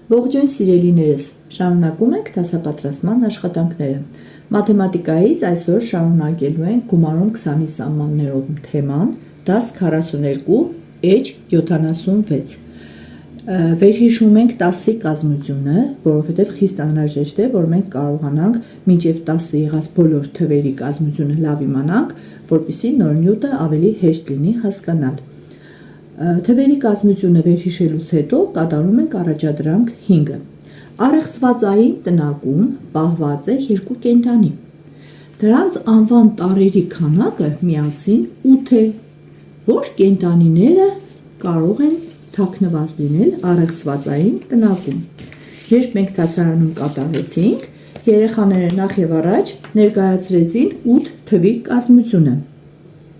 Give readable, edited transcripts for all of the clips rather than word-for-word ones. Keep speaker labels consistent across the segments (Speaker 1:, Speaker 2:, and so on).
Speaker 1: Ողջույն սիրելիներս, շարունակում ենք դասապատրաստման աշխատանքները։ Մաթեմատիկայից այսօր շարունակելու ենք գումարում 20-ի սահմաններով թեման, դաս 42, էջ 76։ Վերհիշում ենք 10-ի կազմությունը, որովհետև խիստ անհրաժեշտ է, որ մենք կարողանանք մինչև 10-ը եղած բոլոր թվերի կազմությունը լավ իմանանք, որպեսզի նոր նյութը ավելի հեշտ լինի հասկանալ։ Թվերի կազմությունը վերհիշելուց հետո կատարում ենք առաջադրանք 5-ը։ Առեղծվածային տնակում պահված է երկու կենդանի։ Դրանց անվան տարրերի քանակը միասին 8 է, որ կենդանիները կարող են թաքնված լինել առեղծվածային տնակում։ Երբ մենք դասարանում կատարեցինք, երեխաները նախ եւ առաջ ներկայացրեցին 8 թվի կազմությունը։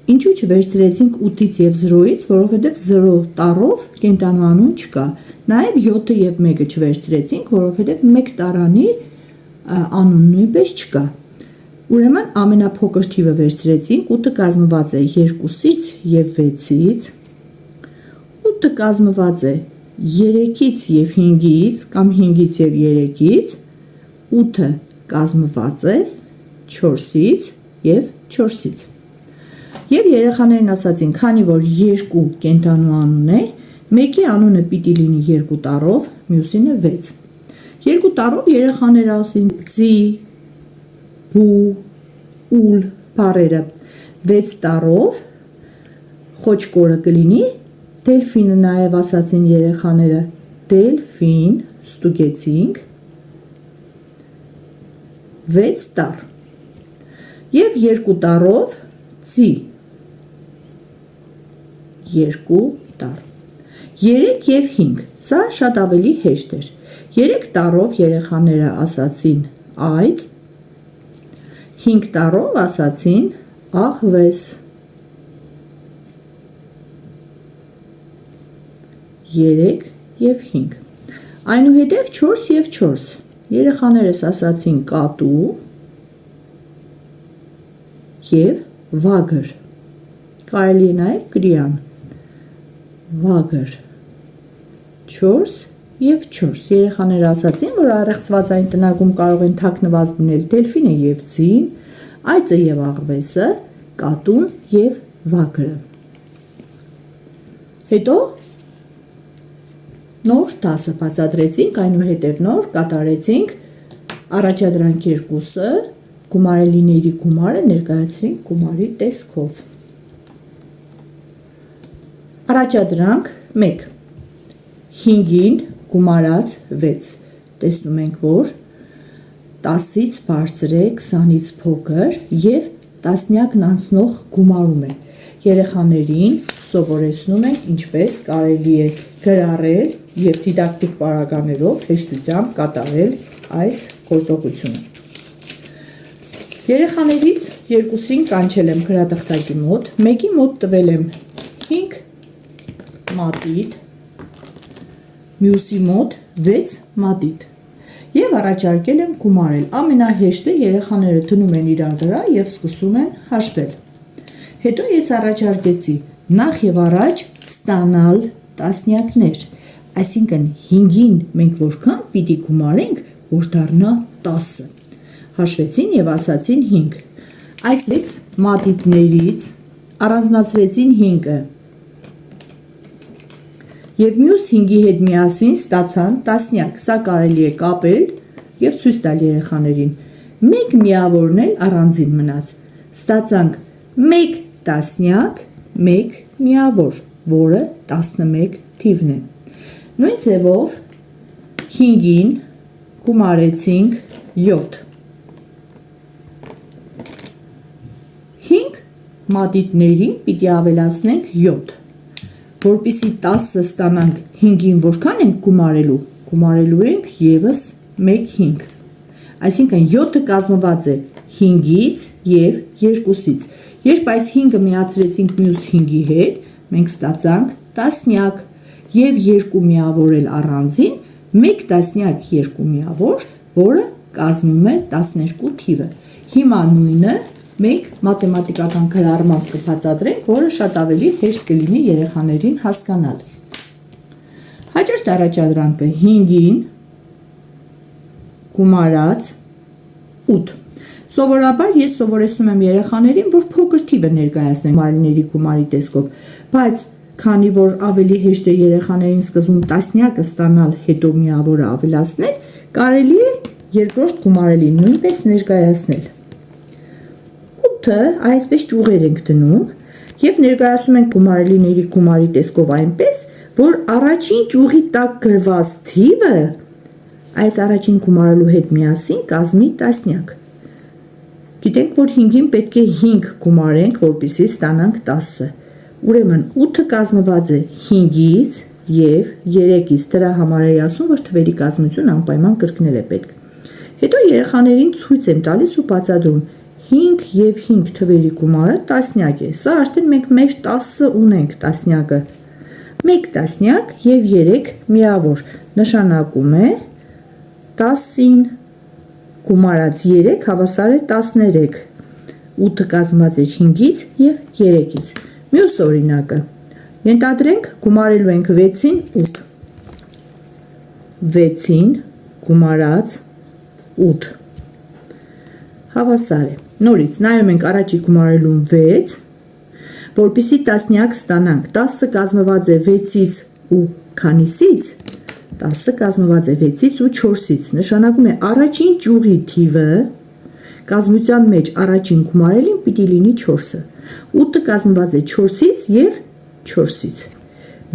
Speaker 1: Ինչու չվերցրեցինք 8-ից եւ 0-ից, որովհետեւ 0 տառով կենտանու անուն չկա։ Նաեւ 7-ը եւ 1-ը չվերցրեցինք, որովհետեւ 1 տառանի անուն նույնպես չկա։ Ուրեմն ամենափոքր թիվը վերցրեցինք, 8-ը կազմված է 2-ից եւ 6-ից, 8-ը կազմված է 3-ից եւ 5-ից կամ 5-ից եւ 3-ից, 8-ը կազմված է 4-ից եւ 4-ից։ Եվ երեխաներն ասացին, քանի որ 2 կենտանու անուն է, մեկի անունը պիտի լինի 2 տառով, մյուսինը 6։ 2 տառով երեխաները ասին ձի, բու, ուլ բառերը, 6 տառով խոչկորը կլինի, դելֆինը նաև ասացին երեխաները, դելֆին ստուգեցինք, 6 տառ։ Եվ 2 տառով ձի, 2 տառ։ 3 եւ 5, սա շատ ավելի հեշտ էր։ 3 տառով երեխաները ասացին այծ, 5 տառով ասացին աղվես։ 3 եւ 5։ Այնուհետև 4 եւ 4։ Երեխաներս ասացին կատու եւ վագր։ Կարելի է նաեւ կրիան։ Վագր 4 եւ 4։ Երեխաները ասացին, որ առեղծվածային տնակում կարող են թաքնված լինել դելֆինը եւ ձին, այծը եւ աղվեսը, կատուն եւ վագրը։ Հետո նոր դասը բացատրեցինք, այնուհետև նոր կատարեցինք առաջադրանք 2-ը, գումարելիների գումարը ներկայացրինք գումարի տեսքով։ Առաջադրանք 1. 5-ին գումարած 6։ Տեսնում ենք, որ 10-ից բարձր է, 20-ից փոքր եւ տասնյակն անցնող գումարում է։ Երեխաներին սովորեցնում ենք ինչպես կարելի է գրառել եւ դիդակտիկ պարագաներով հեշտությամբ կատարել այս գործողությունը։ Երեխաներից 2-ին կանչել եմ գրատախտակի մոտ, մեկի մոտ տվել եմ 5 մատիտ, մյուսի մոտ 6 մատիտ եւ առաջարկել եմ գումարել։ Ամենահեշտը երեխաները դնում են իրար վրա եւ սկսում են հաշվել։ Հետո ես առաջարկեցի նախ եւ առաջ ստանալ տասնյակներ, այսինքն 5-ին մենք որքան պիտի գումարենք, որ դառնա 10-ը։ Հաշվեցին եւ ասացին 5։ Այս 6 մատիտներից առանձնացրեցին 5-ը եւ մյուս 5-ի հետ միասին ստացան տասնյակ։ Սա կարելի է կապել եւ ցույց տալ երեխաներին։ Մեկ միավորն էլ առանձին մնաց։ Ստացանք 1 տասնյակ, 1 միավոր, որը 11 թիվն է։ Նույն ձևով 5-ին գումարեցինք 7։ 5 մատիտներին պիտի ավելացնենք 7։ Որպեսզի 10-ը ստանանք 5-ին որքան ենք գումարելու, գումարելու ենք եւս 1 5։ Այսինքն 7-ը կազմված է 5-ից եւ 2-ից։ Երբ այս 5-ը միացրեցինք մյուս 5-ի հետ, մենք ստացանք տասնյակ եւ 2 միավորել առանձին, 1 տասնյակ 2 միավոր, որը կազմում է 12 թիվը։ Հիմա նույնը մենք մաթեմատիկական գրառմամբ կբացատրենք, որը շատ ավելի հեշտ կլինի երեխաներին հասկանալ։ Հաջորդ առաջադրանքը 5-ին գումարած 8։ Սովորաբար ես սովորեցնում եմ երեխաներին, որ փոքր թիվը ներկայացնեն գումարների գումարի տեսքով, բայց քանի որ ավելի հեշտ է երեխաներին սկզբում տասնյակը ստանալ, հետո միավորը ավելացնել, կարելի է երկրորդ գումարելին նույնպես ներկայացնել։ 8-ը այսպես ճյուղեր ենք դնում և ներկայացնում ենք գումարելիների գումարի տեսքով այնպես, որ առաջին ճյուղի տակ գրված թիվը այս առաջին գումարելու հետ միասին կազմի տասնյակ։ Գիտենք, որ 5-ին պետք է 5 գումարենք, որպեսզի ստանանք 10-ը։ Ուրեմն 8-ը կազմված է 5-ից և 3-ից, դրա համար է ասում, որ թվերի կազմություն անպայման կրկնել է պետք։ Հետո երեխաներին ցույց եմ տալիս ու բացատրում 5 և 5 թվերի գումարը տասնյակ է, սա արդեն մենք մեր 10-ը ունենք տասնյակը, 1 տասնյակ և 3 միավոր, նշանակում է 10-ին գումարած 3 հավասար է 13, 8-ը կազմված է 5-ից և 3-ից։ Մյուս օրինակը, ենթադրենք գումարելու ենք 6-ին 8, 6-ին գումարած 8 հավասար է։ Նորից նայում ենք առաջի գումարելուն 6, որպեսզի տասնյակ ստանանք, 10-ը կազմված է 6-ից ու քանիսից, 10-ը կազմված է 6-ից ու 4-ից, նշանակում է առաջին ճյուղի թիվը կազմության մեջ առաջին գումարելին պիտի լինի 4-ը, 8-ը կազմված է 4-ից և 4-ից,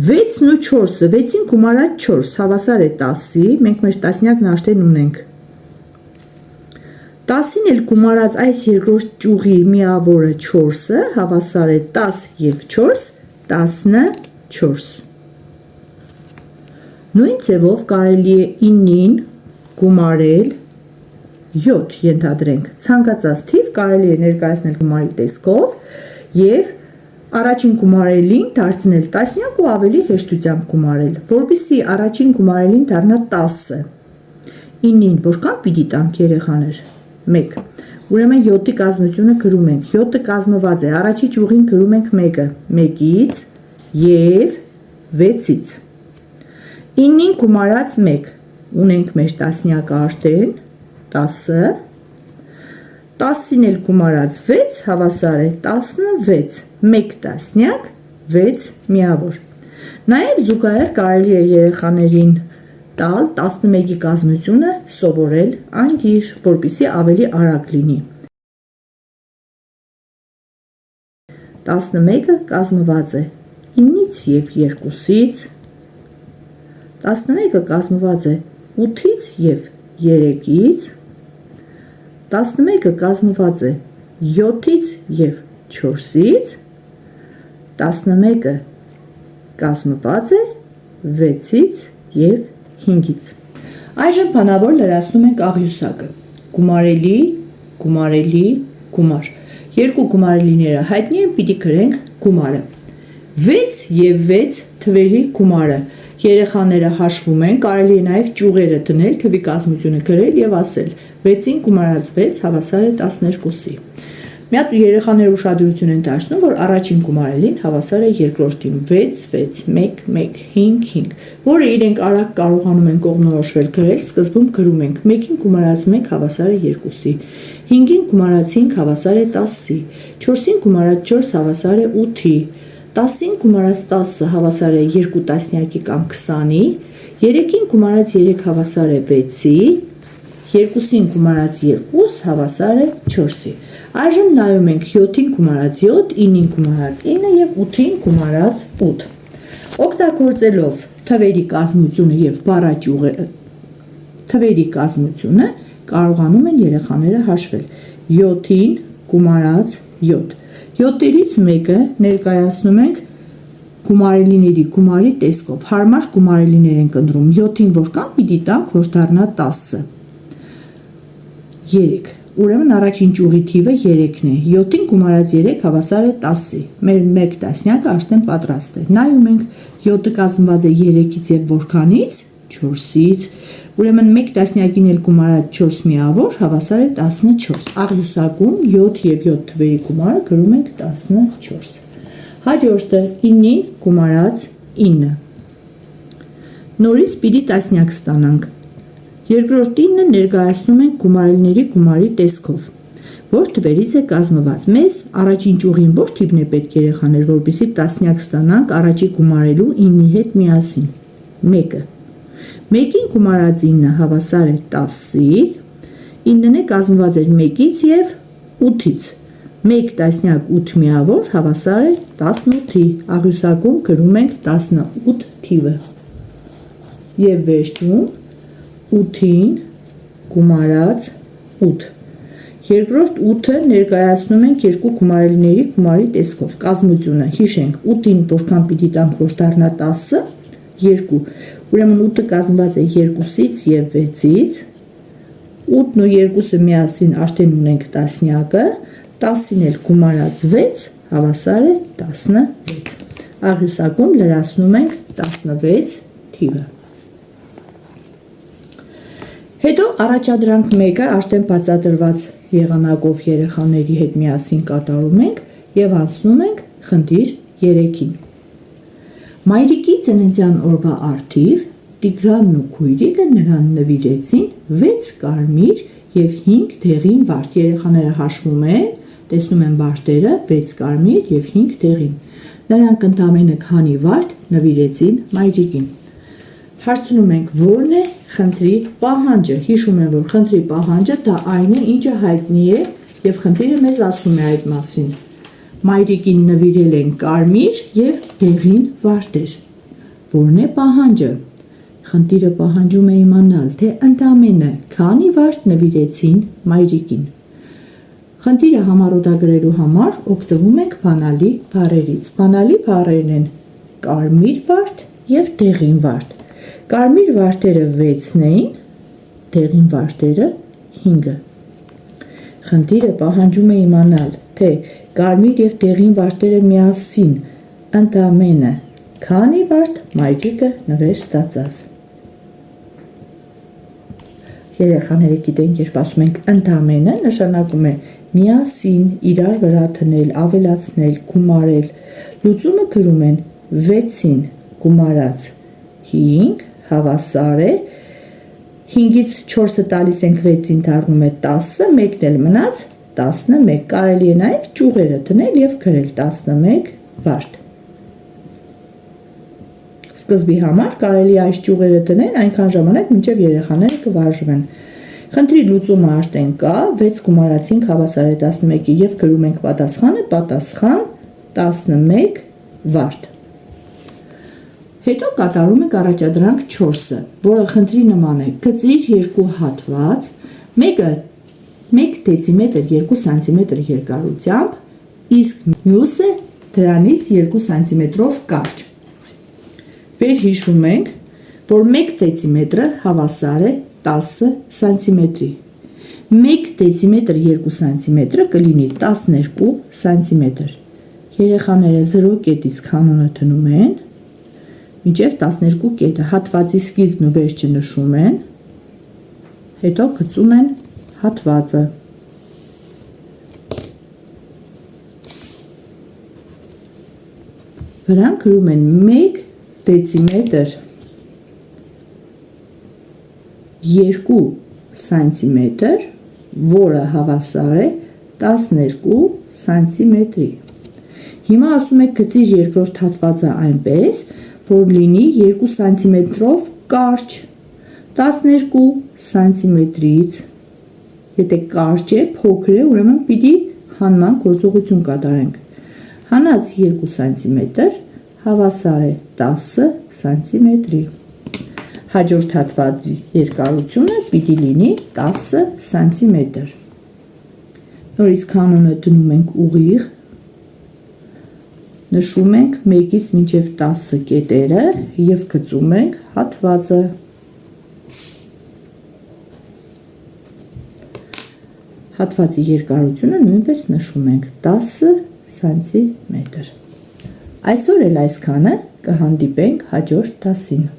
Speaker 1: 6-ն ու 4-ը, 6-ին գումարած 4 հավասար է 10-ի, մենք մեր տասնյակն արդեն ունենք, 10-ին էլ գումարած այս երկրորդ ճյուղի միավորը 4-ը հավասար է 10 և 4, 14։ Նույն ձևով կարելի է 9-ին գումարել 7, ենթադրենք, ցանկացած թիվ կարելի է ներկայացնել գումարի տեսքով և առաջին գումարելին դարձնել տասնյակ ու ավելի հեշտությամբ գումարել, որպեսզի առաջին գումարելին դառնա 10-ը։ 9-ին որքան պիտի տանք երեխաներ։ 1, ուրեմն 7-ի կազմությունը գրում ենք, 7-ը կազմված է, առաջի ճյուղին գրում ենք 1-ը, 1-ից և 6-ից, 9-ին գումարած 1, ունենք մեր տասնյակը արդեն, 10-ը, 10-ին էլ գումարած 6 հավասար է 16, 1 տասնյակ, 6 միավոր։ Նաև զուգահեռ կարելի է երեխաներին տալ 11-ի կազմությունը սովորել անգիր, որպեսզի ավելի արագ լինի։ 11-ը կազմված է 9-ից և 2-ից, 11-ը կազմված է 8-ից և 3-ից, 11-ը կազմված է 7-ից և 4-ից, 11-ը կազմված է 6-ից և 5-ից։ Այժմ բանավոր լրացնում ենք աղյուսակը, գումարելի, գումարելի, գումար։ Երկու գումարելիները հայտնի են, պիտի գրենք գումարը։ 6 և 6 թվերի գումարը։ Երեխաները հաշվում են, կարելի է նաև ճյուղերը դնել, թվի կազմությունը գրել և ասել 6-ին գումարած 6 հավասար է 12-ի։ Մի հատ երեխաները ուշադրություն են դարձնում, որ առաջին գումարելին հավասար է երկրորդին 6, 6, 1, 1, 5, 5, որը իրենք արագ կարողանում են կողմնորոշվել գրել, սկզբում գրում ենք 1-ին գումարած 1 հավասար է 2-ի, 5-ին գումարած 5 հավասար է 10-ի, 4-ին գումարած 4 հավասար է 8-ի, 10-ին գումարած 10 հավասար է 2 տասնյակի կամ 20-ի, 3-ին գումարած 3 հավասար է 6-ի, 2-ին գումարած 2 հավասար է 4-ի։ Այժմ նայում ենք 7-ին գումարած 7, 9-ին գումարած 9 և 8-ին գումարած 8։ Օգտագործելով թվերի կազմությունը և բառաճյուղը թվերի կազմությունը կարողանում են երեխաները հաշվել 7-ին գումարած 7։ 7-երից մեկը ներկայացնում ենք գումարելիների գումարի տեսքով, հարմար գումարելիներ ենք ընտրում, 7-ին որքան պիտի տանք, որ դառնա 10-ը։ 3, ուրեմն առաջին ճյուղի թիվը 3-ն է, 7-ին գումարած 3 հավասար է 10-ի, մեր 1 տասնյակը արդեն պատրաստ է, նայում ենք 7-ը կազմված է 3-ից և որքանից, 4-ից, ուրեմն 1 տասնյակին էլ գումարած 4 միավոր հավասար է 14, աղյուսակում 7 և 7 թվերի գումարը գրում ենք 14, հաջորդը 9-ին գումարած 9, նորից պիտի տասնյակ ստանանք, Երկրորդ 9-ը ներկայացնում ենք գումարելների գումարի տեսքով, որ թվերից է կազմված։ Մեզ առաջին ճյուղին որ թիվն է պետք երեխաներ, որպեսզի տասնյակ ստանանք առաջի գումարելու 9-ի հետ միասին։ 1-ը։ 1-ին գումարած 9 հավասար է 10-ի, 9-ն է կազմված էր 1-ից եւ 8-ից։ 1 տասնյակ 8 միավոր հավասար է 18-ի։ Աղյուսակում գրում ենք 18 թիվը։ Եվ վերջում 8-ին գումարած 8։ Երկրորդ 8-ը ներկայացնում ենք երկու գումարելիների գումարի տեսքով։ Կազմությունը հիշենք 8-ին որքան պիտի տանք, որ դառնա 10-ը, 2։ Ուրեմն 8-ը կազմված է 2-ից եւ 6-ից։ 8-ն ու 2-ը միասին արդեն ունենք տասնյակը, 10-ին էլ գումարած 6 հավասար է 16։ Աղյուսակում լրացնում ենք 16 թիվը։ Հետո առաջադրանք 1-ը արդեն բացատրված եղանակով երեխաների հետ միասին կատարում ենք եւ անցնում ենք խնդիր 3-ին։ Մայրիկի ծննդյան օրվա առթիվ Տիգրանն ու քույրիկը նրան նվիրեցին 6 կարմիր եւ 5 դեղին վարդ։ Երեխաները հաշվում են, տեսնում են վարդերը 6 կարմիր եւ 5 դեղին։ Նրանք ընդամենը քանի վարդ նվիրեցին մայրիկին։ Հարցնում ենք որն է խնդրի պահանջը։ Հիշում եմ, որ խնդրի պահանջը դա այն է, ինչը հայտնի է եւ խնդիրը մեզ ասում է այդ մասին։ Մայրիկին նվիրել են կարմիր եւ դեղին վարդեր։ Որն է պահանջը։ Խնդիրը պահանջում է իմանալ, թե ընդամենը քանի վարդ նվիրեցին մայրիկին։ Խնդիրը համառոտագրելու համար օգտվում ենք բանալի բառերից։ Բանալի բառերն են կարմիր վարդ եւ դեղին վարդ։ Կարմիր վարդերը 6-ն էին, դեղին վարդերը 5-ը։ Խնդիրը պահանջում է իմանալ, թե կարմիր եւ դեղին վարդերը միասին ընդամենը քանի վարդ մայրիկը նվեր ստացավ։ Երեխաները գիտեն, երբ ասում ենք ընդամենը, նշանակում է միասին, իրար վրա դնել, ավելացնել, գումարել։ Լուծումը գրում են 6-ին գումարած 5 հավասար է 5-ից 4-ը տալիս ենք 6-ին դառնում է 10-ը, 1-ն էլ մնաց 11։ Կարելի է նաև ճյուղերը դնել եւ գրել 11 վարդ։ Սկզբի համար կարելի է այս ճյուղերը դնել այնքան ժամանակ, մինչև երեխաները կվարժվեն։ Խնդրի լուծումը արդեն կա, 6 գումարած 5 հավասար է 11-ի եւ գրում ենք պատասխանը, պատասխան 11 վարդ։ Հետո կատարում ենք առաջադրանք 4-ը, որը խնդրի նման է, գծիր երկու հատված, մեկը 1 դեցիմետր 2 սանտիմետր երկարությամբ, իսկ մյուսը դրանից 2 սանտիմետրով կարճ։ Վերհիշում ենք, որ 1 դեցիմետրը հավասար է 10 սանտիմետրի։ 1 դեցիմետր 2 սանտիմետրը կլինի 12 սանտիմետր։ Երեխաները 0 կետից կանոնը դնում են, մինչև 12 կետը հատվածի սկիզբն ու վերջը նշում են, հետո գծում են հատվածը։ Վրան գրում են 1 դեցիմետր 2 սանտիմետր, որը հավասար է 12 սանտիմետրի։ Հիմա ասում եք գծիր երկրորդ հատվածը այնպես, որ լինի 2 սանտիմետրով կարճ 12 սանտիմետրից։ Եթե կարճ է, փոքր է, ուրեմն պիտի հանման գործողություն կատարենք։ Հանած 2 սանտիմետր հավասար է 10 սանտիմետրի։ Հաջորդ հատվածի երկարությունը պիտի լինի 10 սանտիմետր։ Նորից կանոնը դնում ենք ուղիղ, նշում ենք 1-ից մինչև 10 կետերը և գծում ենք հատվածը։ Հատվածի երկարությունը նույնպես նշում ենք 10 սանտիմետր։ Այսօր էլ այսքանը, կհանդիպենք հաջորդ դասին։